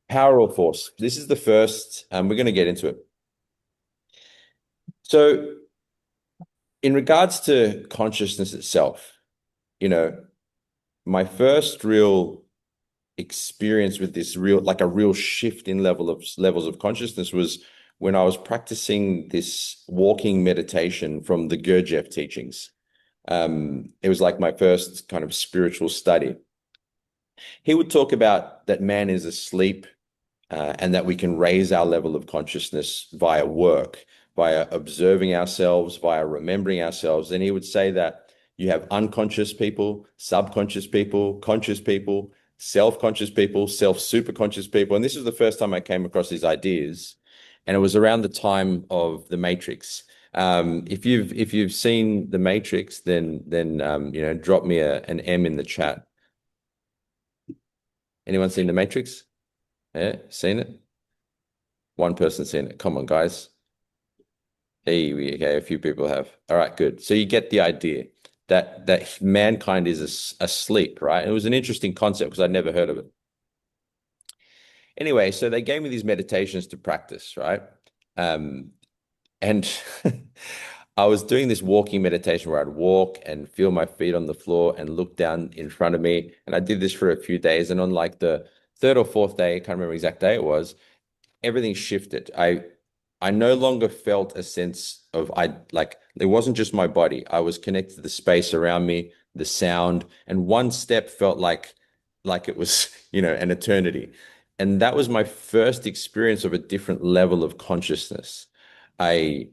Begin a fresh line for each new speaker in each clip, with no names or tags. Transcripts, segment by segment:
Power or force? This is the first, we're going to get into it. So, in regards to consciousness itself, you know, my first real experience with this like a real shift in levels of consciousness was when I was practicing this walking meditation from the Gurdjieff teachings. It was like my first kind of spiritual study. He would talk about that man is asleep, and that we can raise our level of consciousness via work, via observing ourselves, via remembering ourselves. And he would say that you have unconscious people, subconscious people, conscious people, self-conscious people, self-superconscious people. And this was the first time I came across these ideas. And it was around the time of The Matrix. If you've seen The Matrix, then drop me an M in the chat. Anyone seen The Matrix? Yeah, seen it? One person seen it. Come on, guys. Hey, okay, a few people have. All right, good. So you get the idea that mankind is asleep, right? It was an interesting concept because I'd never heard of it. Anyway, so they gave me these meditations to practice, right? Um, and I was doing this walking meditation where I'd walk and feel my feet on the floor and look down in front of me. And I did this for a few days. And on like the third or fourth day, I can't remember exact day it was, everything shifted. I no longer felt a sense of it wasn't just my body. I was connected to the space around me, the sound, and one step felt like it was, an eternity. And that was my first experience of a different level of consciousness. I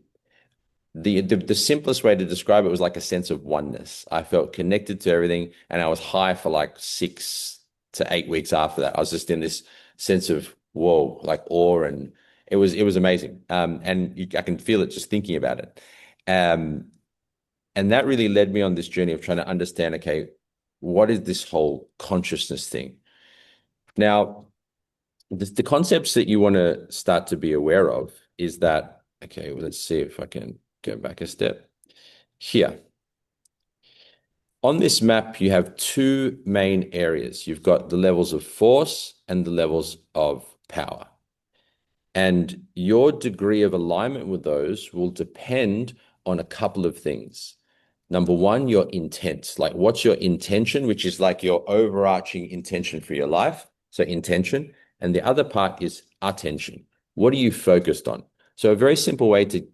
the simplest way to describe it was like a sense of oneness. I felt connected to everything, and I was high for like 6 to 8 weeks after that. I was just in this sense of whoa, like awe, and it was amazing. I can feel it just thinking about it. Um, and that really led me on this journey of trying to understand, okay, what is this whole consciousness thing? Now, the concepts that you want to start to be aware of is that, okay, well, let's see if I can go back a step. Here, on this map, you have two main areas. You've got the levels of force and the levels of power. And your degree of alignment with those will depend on a couple of things. Number one, your intent. Like, what's your intention, which is like your overarching intention for your life. So, intention. And the other part is attention. What are you focused on? So, a very simple way to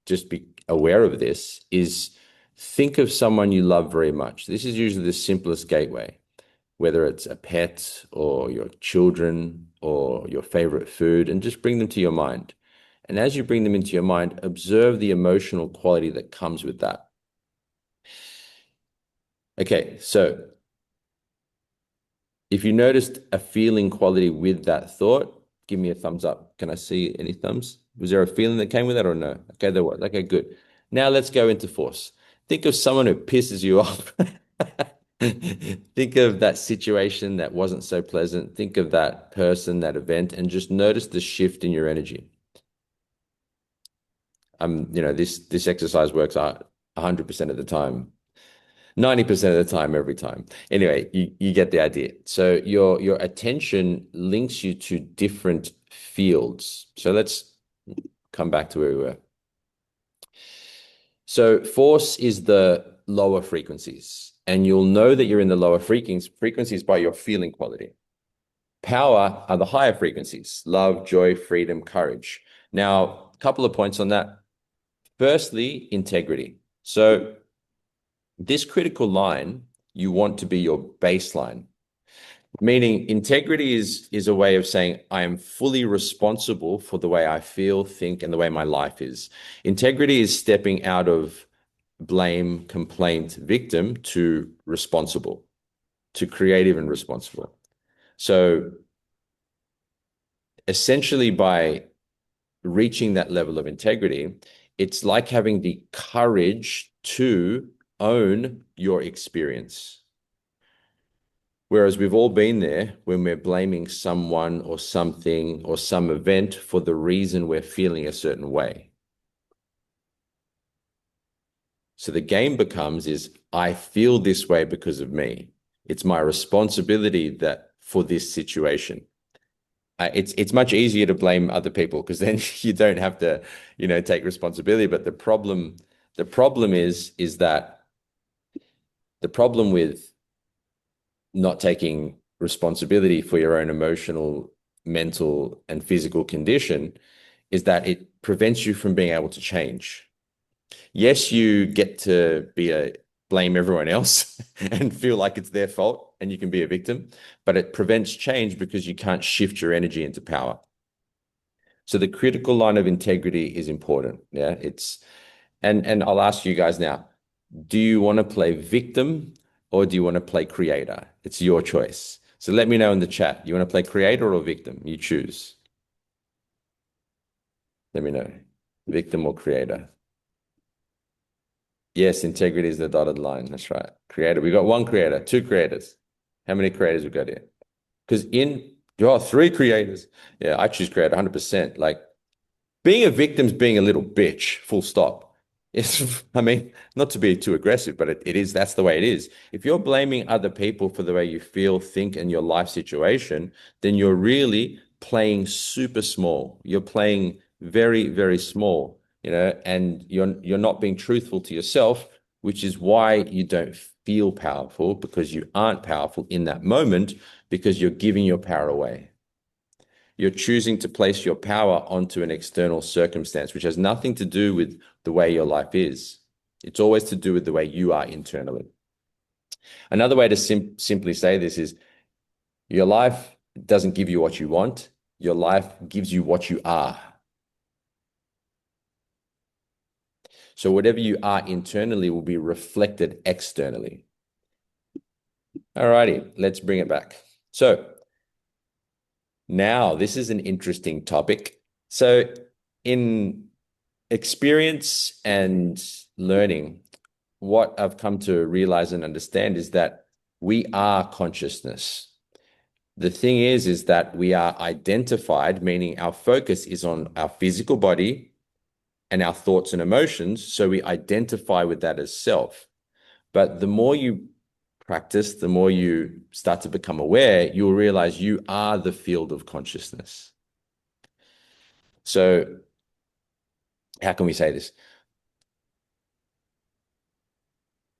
just be aware of this is think of someone you love very much. This is usually the simplest gateway, whether it's a pet or your children or your favorite food, and just bring them to your mind. And as you bring them into your mind, observe the emotional quality that comes with that. Okay, so if you noticed a feeling quality with that thought, give me a thumbs up. Can I see any thumbs? Was there a feeling that came with that or no? Okay, there was. Okay, good. Now let's go into force. Think of someone who pisses you off. Think of that situation that wasn't so pleasant. Think of that person, that event, and just notice the shift in your energy. This exercise works out 100% of the time, 90% of the time, every time. Anyway, you get the idea. So your attention links you to different fields. So let's come back to where we were. So force is the lower frequencies, and you'll know that you're in the lower frequencies by your feeling quality. Power are the higher frequencies: love, joy, freedom, courage. Now, a couple of points on that. Firstly, integrity. So this critical line, you want to be your baseline, meaning integrity is a way of saying I am fully responsible for the way I feel, think, and the way my life is. Integrity is stepping out of blame, complaint, victim to responsible, to creative and responsible. So essentially, by reaching that level of integrity, it's like having the courage to own your experience. Whereas we've all been there when we're blaming someone or something or some event for the reason we're feeling a certain way. So the game becomes is I feel this way because of me. It's my responsibility that for this situation. It's much easier to blame other people because then you don't have to, take responsibility. But the problem with not taking responsibility for your own emotional, mental, and physical condition is that it prevents you from being able to change. Yes, you get to blame everyone else and feel like it's their fault and you can be a victim, but it prevents change because you can't shift your energy into power. So the critical line of integrity is important. Yeah, and I'll ask you guys now, do you want to play victim or do you want to play creator? It's your choice. So let me know in the chat. You want to play creator or victim? You choose. Let me know. Victim or creator? Yes, integrity is the dotted line. That's right. Creator. We got one creator, two creators. How many creators we got here? Because three creators. Yeah, I choose creator 100%. Like being a victim's being a little bitch, full stop. I mean, not to be too aggressive, but it is, that's the way it is. If you're blaming other people for the way you feel, think, and your life situation, then you're really playing super small. You're playing very, very small, and you're not being truthful to yourself, which is why you don't feel powerful, because you aren't powerful in that moment because you're giving your power away. You're choosing to place your power onto an external circumstance, which has nothing to do with the way your life is. It's always to do with the way you are internally. Another way to simply say this is your life doesn't give you what you want. Your life gives you what you are. So whatever you are internally will be reflected externally. All righty, let's bring it back. So now this is an interesting topic. So in experience and learning, what I've come to realize and understand is that we are consciousness. The thing is that we are identified, meaning our focus is on our physical body and our thoughts and emotions. So we identify with that as self. But the more you practice, the more you start to become aware, you'll realize you are the field of consciousness. So how can we say this?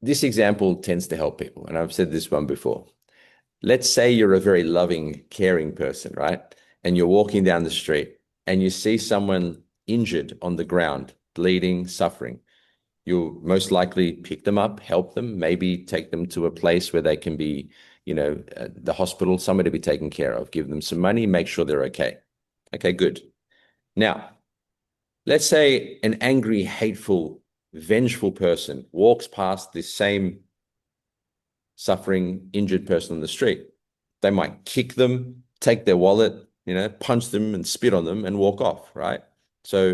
This example tends to help people, and I've said this one before. Let's say you're a very loving, caring person, right? And you're walking down the street and you see someone injured on the ground, bleeding, suffering. You'll most likely pick them up, help them, maybe take them to a place where they can be, the hospital, somewhere to be taken care of, give them some money, make sure they're okay. Okay, good. Now, let's say an angry, hateful, vengeful person walks past this same suffering, injured person on the street. They might kick them, take their wallet, punch them and spit on them and walk off, right? So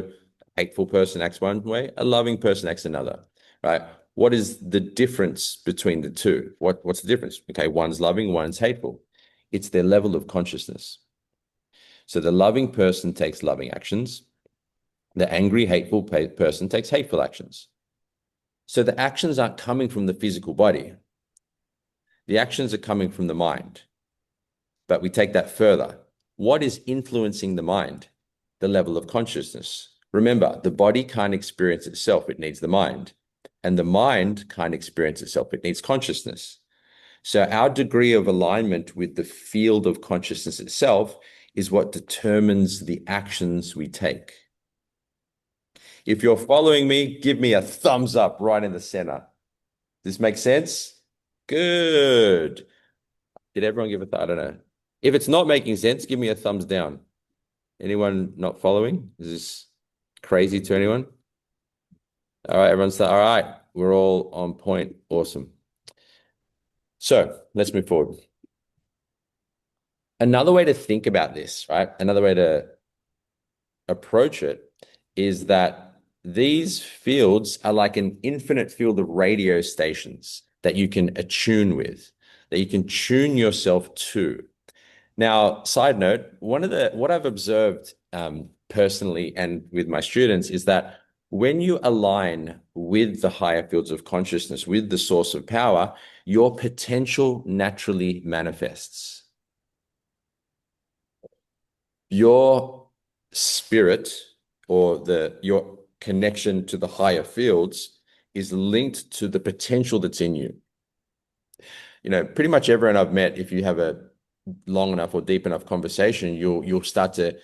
a hateful person acts one way, a loving person acts another, right? What is the difference between the two? What's the difference? Okay, one's loving, one's hateful. It's their level of consciousness. So the loving person takes loving actions. The angry, hateful person takes hateful actions. So the actions aren't coming from the physical body. The actions are coming from the mind. But we take that further. What is influencing the mind? The level of consciousness. Remember, the body can't experience itself. It needs the mind. And the mind can't experience itself. It needs consciousness. So our degree of alignment with the field of consciousness itself is what determines the actions we take. If you're following me, give me a thumbs up right in the center. This makes sense? Good. Did everyone give I don't know. If it's not making sense, give me a thumbs down. Anyone not following? Is this crazy to anyone? All right, everyone's all right. We're all on point. Awesome. So let's move forward. Another way to think about this, right? Another way to approach it is that these fields are like an infinite field of radio stations that you can attune with, that you can tune yourself to. Now, side note, what I've observed personally and with my students is that when you align with the higher fields of consciousness, with the source of power, your potential naturally manifests. Your spirit or your connection to the higher fields is linked to the potential that's in you. Pretty much everyone I've met, if you have a long enough or deep enough conversation, you'll start to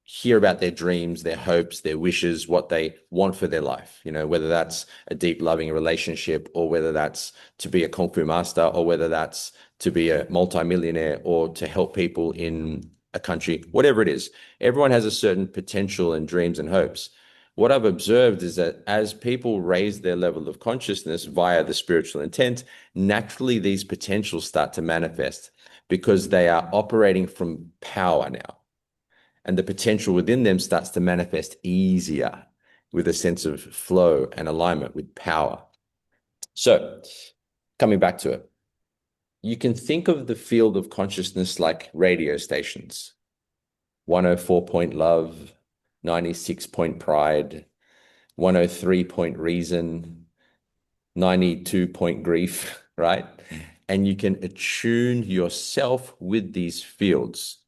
hear about their dreams, their hopes, their wishes, what they want for their life. Whether that's a deep, loving relationship, or whether that's to be a Kung Fu master, or whether that's to be a multimillionaire, or to help people in a country, whatever it is. Everyone has a certain potential and dreams and hopes. What I've observed is that as people raise their level of consciousness via the spiritual intent, naturally these potentials start to manifest because they are operating from power now. And the potential within them starts to manifest easier with a sense of flow and alignment with power. So, coming back to it, you can think of the field of consciousness like radio stations. 104 point love, 96 point pride, 103 point reason, 92 point grief, right? And you can attune yourself with these fields.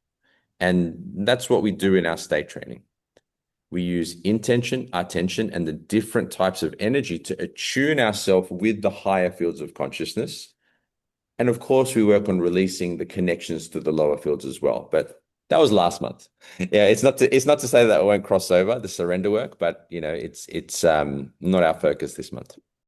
And that's what we do in our state training. We use intention, attention, and the different types of energy to attune ourselves with the higher fields of consciousness. And of course, we work on releasing the connections to the lower fields as well. But that was last month. Yeah, it's not to say that it won't cross over the surrender work, but it's not our focus this month.